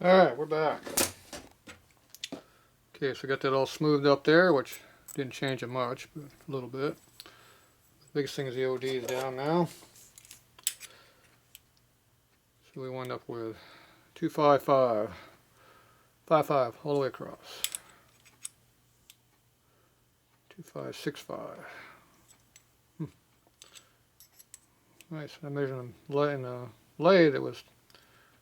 Alright, we're back. Okay, so we got that all smoothed up there, which didn't change it much, but a little bit. The biggest thing is the OD is down now. So we wind up with 255, 55 all the way across. 2565. Nice. I measured in the lathe it was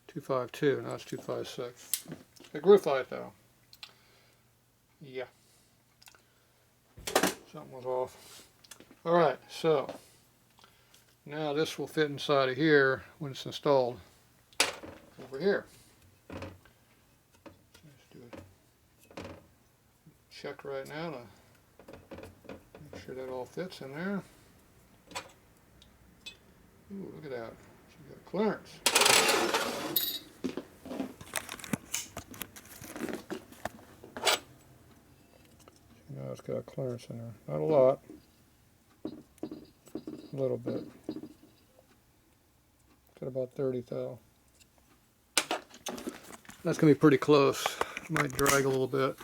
252. Now it's 256. It grew 5 though. Yeah. Something was off. Alright, so now this will fit inside of here when it's installed over here. Let's do a check right now to make sure that all fits in there. Ooh, look at that. She's got clearance. Now it's got clearance in there. Not a lot. A little bit. Got about 30 thou. That's going to be pretty close. Might drag a little bit.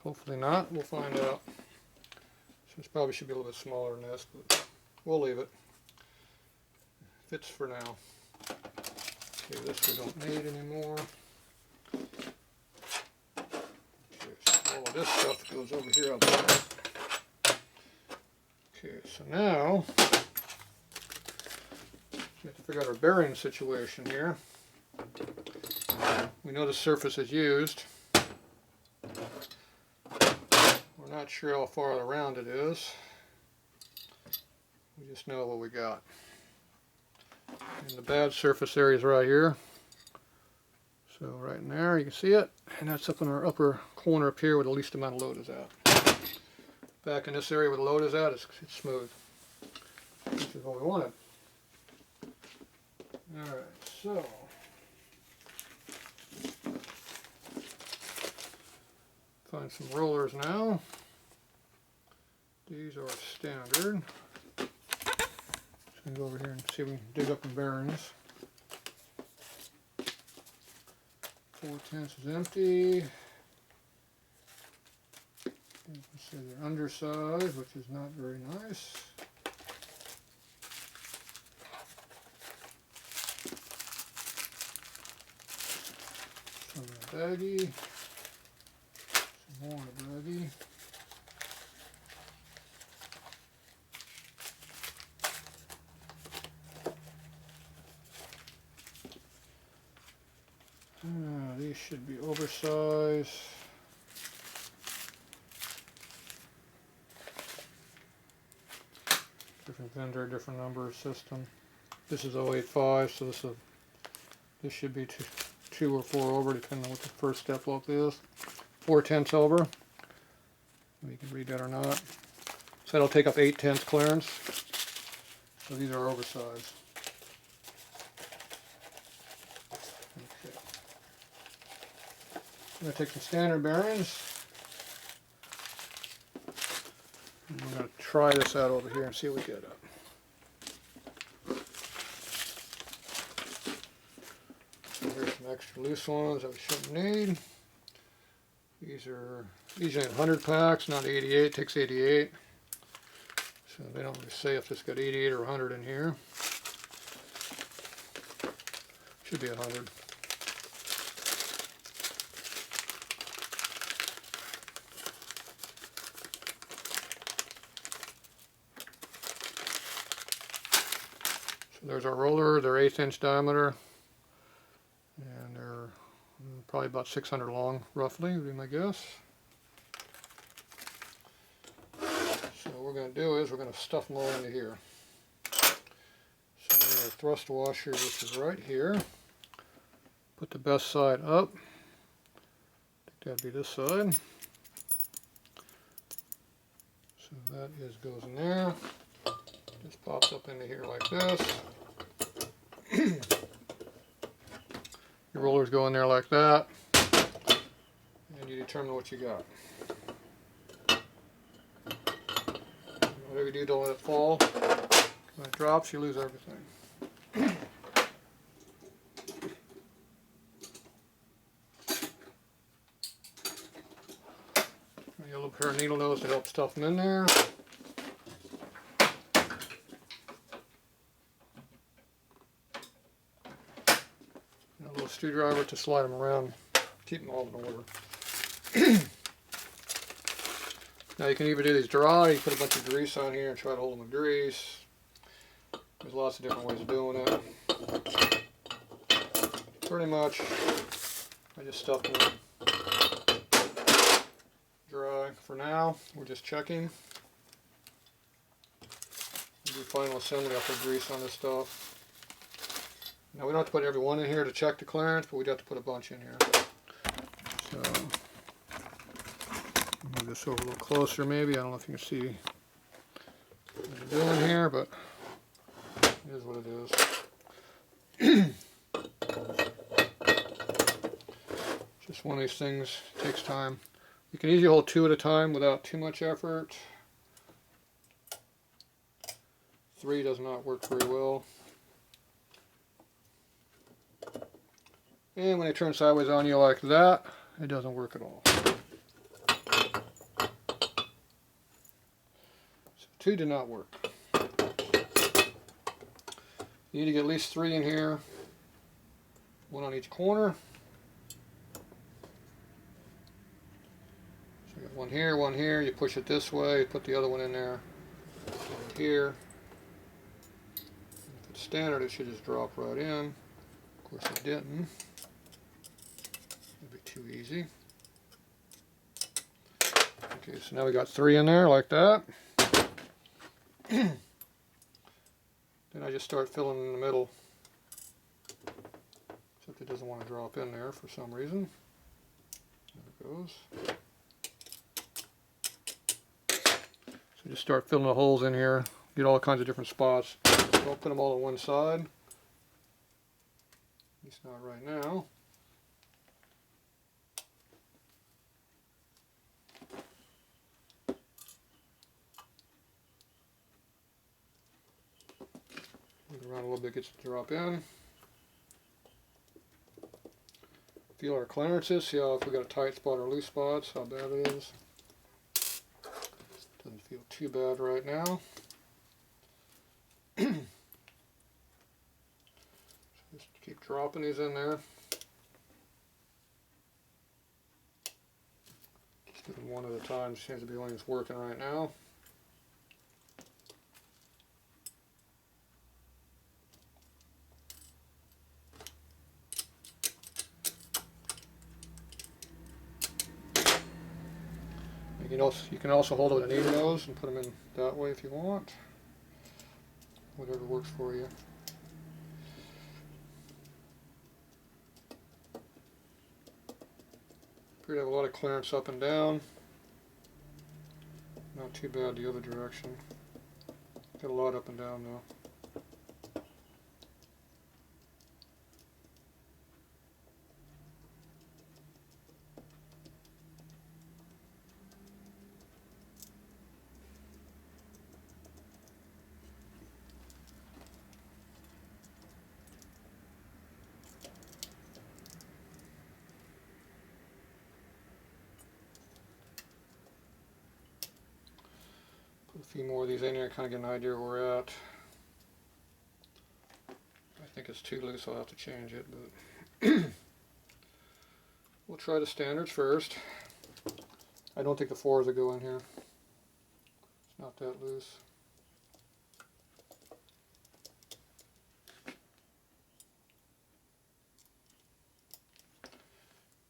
Hopefully not. We'll find out. So this probably should be a little bit smaller than this, but we'll leave it. Fits for now. Okay, this we don't need anymore. Okay, so all of this stuff goes over here outside. Okay, so now we have to figure out our bearing situation here. We know the surface is used. We're not sure how far around it is. We just know what we got. And the bad surface area is right here. So right in there, you can see it. And that's up in our upper corner up here where the least amount of load is at. Back in this area where the load is at, it's smooth. Which is what we wanted. Alright, so find some rollers now. These are standard. Go over here and see if we can dig up the bearings. 4/10 is empty. You can see they're undersized, which is not very nice. Some in the baggie. Some more in the baggie. These should be oversized. Different vendor, different number system. This is 085, so this should be two or 4 over, depending on what the first step up is. 4/10 over. You can read that or not. So that'll take up 8/10 clearance. So these are oversized. I'm going to take some standard bearings. And I'm going to try this out over here and see what we get up. So here's some extra loose ones that we shouldn't need. These are usually 100 packs, not 88. It takes 88. So they don't really say if it's got 88 or 100 in here. Should be 100. There's our roller. They're 1/8 inch diameter, and they're probably about 600 long, roughly, would be my guess. So what we're going to do is we're going to stuff them all into here. So we have a thrust washer, which is right here. Put the best side up. I think that'd be this side. So that goes in there. Just pops up into here like this. Your rollers go in there like that, and you determine what you got. Whatever you do, don't let it fall. When it drops, you lose everything. little pair of needle nose to help stuff them in there. And a little screwdriver to slide them around, keep them all in order. Now you can either do these dry, you put a bunch of grease on here and try to hold them with grease. There's lots of different ways of doing it. Pretty much, I just stuff them dry. For now, we're just checking. We'll do final assembly. I'll put grease on this stuff. Now we don't have to put every one in here to check the clearance, but we'd have to put a bunch in here. So, move this over a little closer maybe. I don't know if you can see what I'm doing here, but it is what it is. Just one of these things, takes time. You can easily hold 2 at a time without too much effort. 3 does not work very well. And when they turn sideways on you like that, it doesn't work at all. So 2 did not work. You need to get at least 3 in here, 1 on each corner. So you got 1 here, 1 here. You push it this way, put the other one in there, here. If it's standard, it should just drop right in. Of course, it didn't. It'd be too easy. Okay, so now we got 3 in there like that. Then I just start filling in the middle, except it doesn't want to drop in there for some reason. There it goes. So just start filling the holes in here, get all kinds of different spots. Don't put them all on one side, at least not right now. Move around a little bit, gets to drop in. Feel our clearances, see how if we got a tight spot or loose spots, how bad it is. Doesn't feel too bad right now. Just keep dropping these in there. Just do them one at a time, seems to be the only that's working right now. You can also hold it with a needle nose and put them in that way if you want. Whatever works for you. Appear to have a lot of clearance up and down. Not too bad the other direction. Got a lot up and down though. Put a few more of these in here, kind of get an idea where we're at. I think it's too loose, I'll have to change it, but we'll try the standards first. I don't think the 4s will go in here. It's not that loose.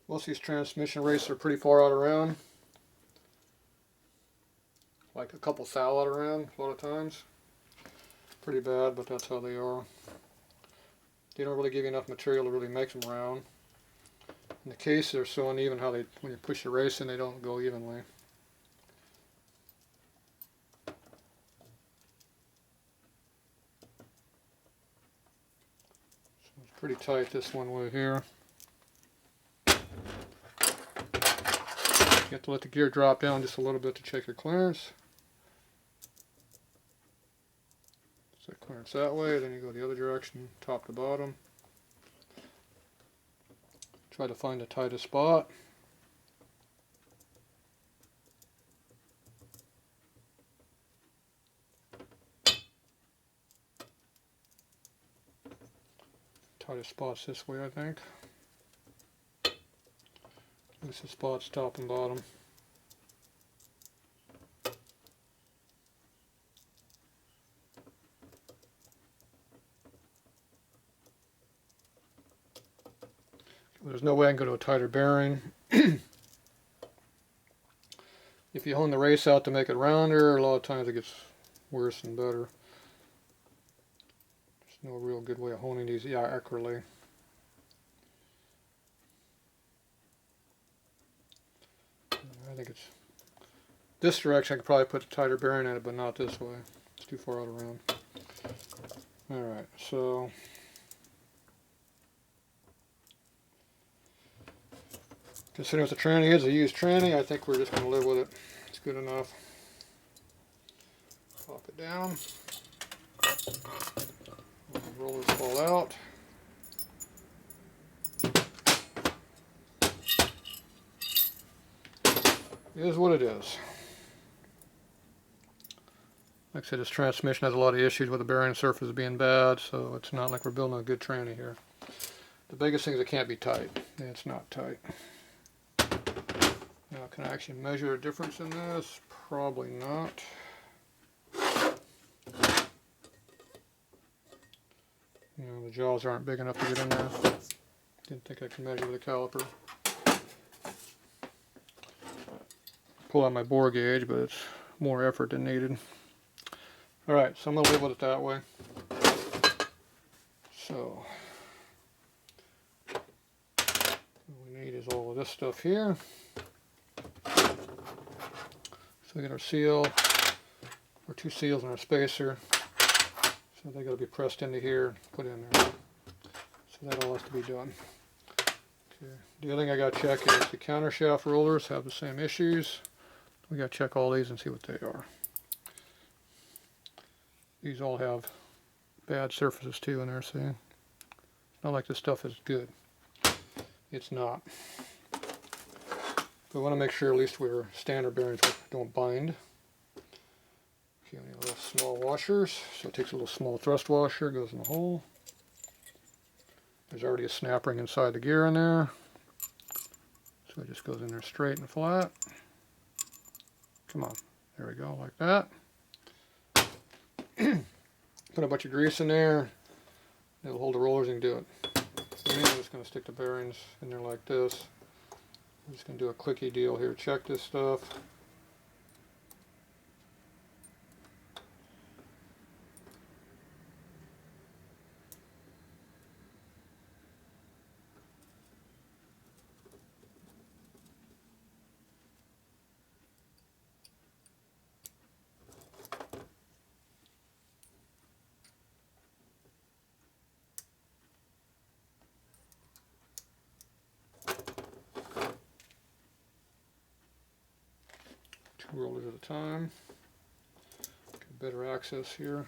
Most of these transmission races are pretty far out around. Like a couple thou out around a lot of times. Pretty bad, but that's how they are. They don't really give you enough material to really make them round. In the case, they're so uneven how they, when you push the race in, they don't go evenly. So it's pretty tight this one way here. You have to let the gear drop down just a little bit to check your clearance. So clearance that way, then you go the other direction, top to bottom. Try to find the tightest spot. tightest spots this way, I think. This is spots top and bottom. There's no way I can go to a tighter bearing. If you hone the race out to make it rounder, a lot of times it gets worse and better. There's no real good way of honing these accurately. I think it's this direction. I could probably put a tighter bearing in it, but not this way. It's too far out around. Alright, so considering it's a tranny is a used tranny, I think we're just going to live with it. It's good enough. Pop it down. The rollers fall out. It is what it is. Like I said, this transmission has a lot of issues with the bearing surface being bad, so it's not like we're building a good tranny here. The biggest thing is it can't be tight. It's not tight. Now, can I actually measure a difference in this? Probably not. You know, the jaws aren't big enough to get in there. Didn't think I could measure with a caliper. Pull out my bore gauge, but it's more effort than needed. Alright, so I'm going to live with it that way. So, what we need is all of this stuff here. So we got our seal, our two seals and our spacer. So they got to be pressed into here, put in there. So that all has to be done. Okay. The other thing I got to check is the countershaft rollers have the same issues. We got to check all these and see what they are. These all have bad surfaces too in there, see? Not like this stuff is good. It's not. We want to make sure at least we're standard bearings don't bind. Okay, we need little small washers. So it takes a little small thrust washer, goes in the hole. There's already a snap ring inside the gear in there. So it just goes in there straight and flat. Come on, there we go, like that. Put a bunch of grease in there. It'll hold the rollers and do it. For me, I'm just going to stick the bearings in there like this. I'm just going to do a clicky deal here. Check this stuff. Rollers at a time. Get better access here.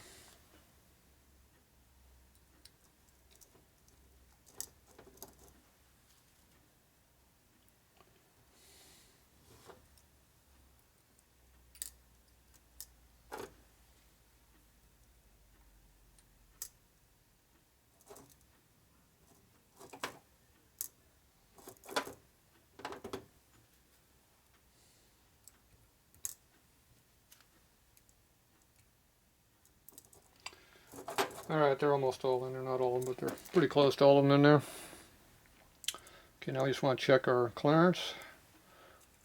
Alright, they're almost all in there, not all of them, but they're pretty close to all of them in there. Okay, now we just want to check our clearance.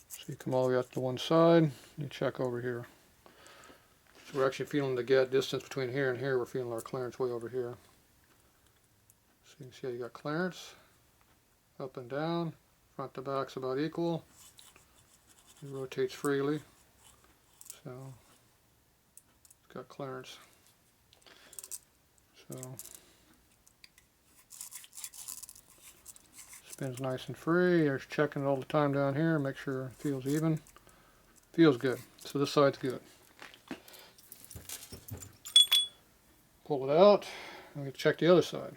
So you come all the way out to one side, you check over here. So we're actually feeling the gap distance between here and here, we're feeling our clearance way over here. So you can see how you got clearance, up and down, front to back's about equal. It rotates freely, so it's got clearance. So spins nice and free. There's checking it all the time down here, make sure it feels even. Feels good. So this side's good. Pull it out, and we check the other side.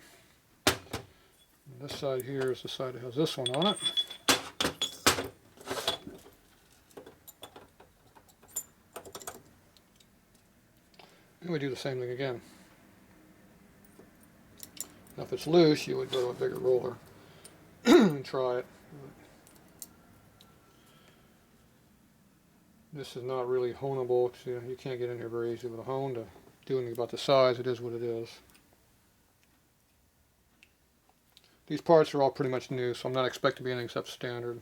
And this side here is the side that has this one on it. And we do the same thing again. Now if it's loose, you would go to a bigger roller and try it. This is not really honeable, so you can't get in here very easy with a hone to do anything about the size. It is what it is. These parts are all pretty much new, so I'm not expecting to be anything except standard.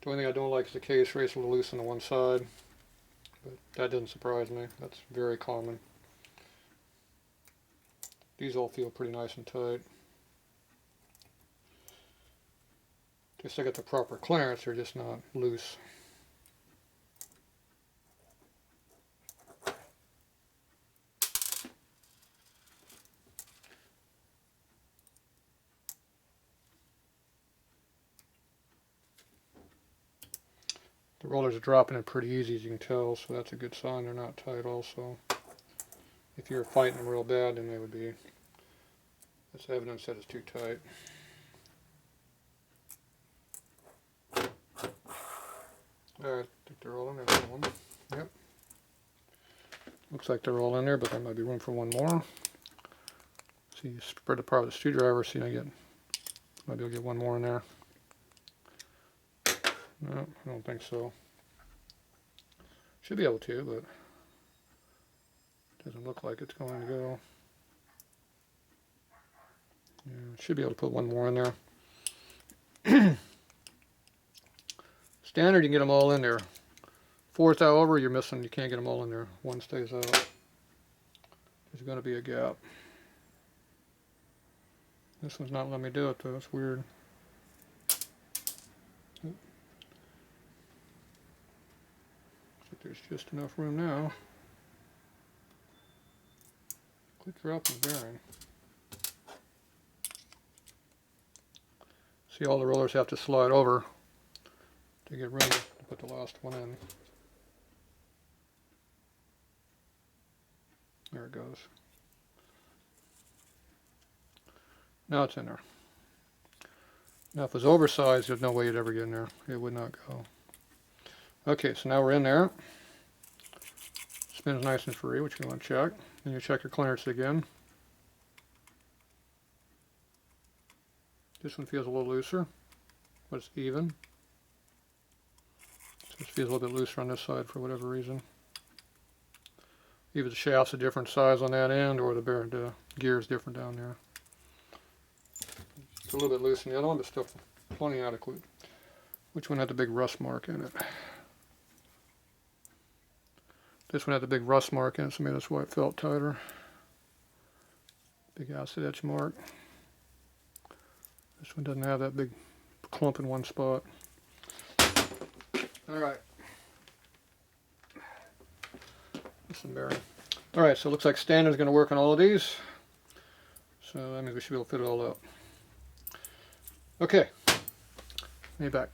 The only thing I don't like is the case race a little loose on the one side, but that doesn't surprise me. That's very common. These all feel pretty nice and tight. Just to get the proper clearance, they're just not loose. The rollers are dropping it pretty easy, as you can tell, so that's a good sign they're not tight also. If you're fighting them real bad, then they would be. That's evidence that it's too tight. Alright, I think they're all in there. One. Yep. Looks like they're all in there, but there might be room for one more. So you spread apart with the screwdriver, see I might be able to get one more in there. No, I don't think so. Should be able to, but doesn't look like it's going to go. Yeah, should be able to put one more in there. Standard, you can get them all in there. Fourth, however, you're missing. You can't get them all in there. One stays out. There's going to be a gap. This one's not letting me do it though. It's weird. There's just enough room now. Quit dropping bearing. See, all the rollers have to slide over to get room to put the last one in. There it goes. Now it's in there. Now if it was oversized, there's no way you'd ever get in there. It would not go. Okay, so now we're in there. Spins nice and free, which you want to check. Then you check your clearance again. This one feels a little looser, but it's even. So this feels a little bit looser on this side for whatever reason. Either the shaft's a different size on that end, or the gear is different down there. It's a little bit loose in the other one, but still plenty adequate. Which one had the big rust mark in it? This one had the big rust mark in it, so maybe that's why it felt tighter. Big acid etch mark. This one doesn't have that big clump in one spot. Alright. Some bearing. Alright, so it looks like standard is going to work on all of these. So that means we should be able to fit it all out. Okay. Be back.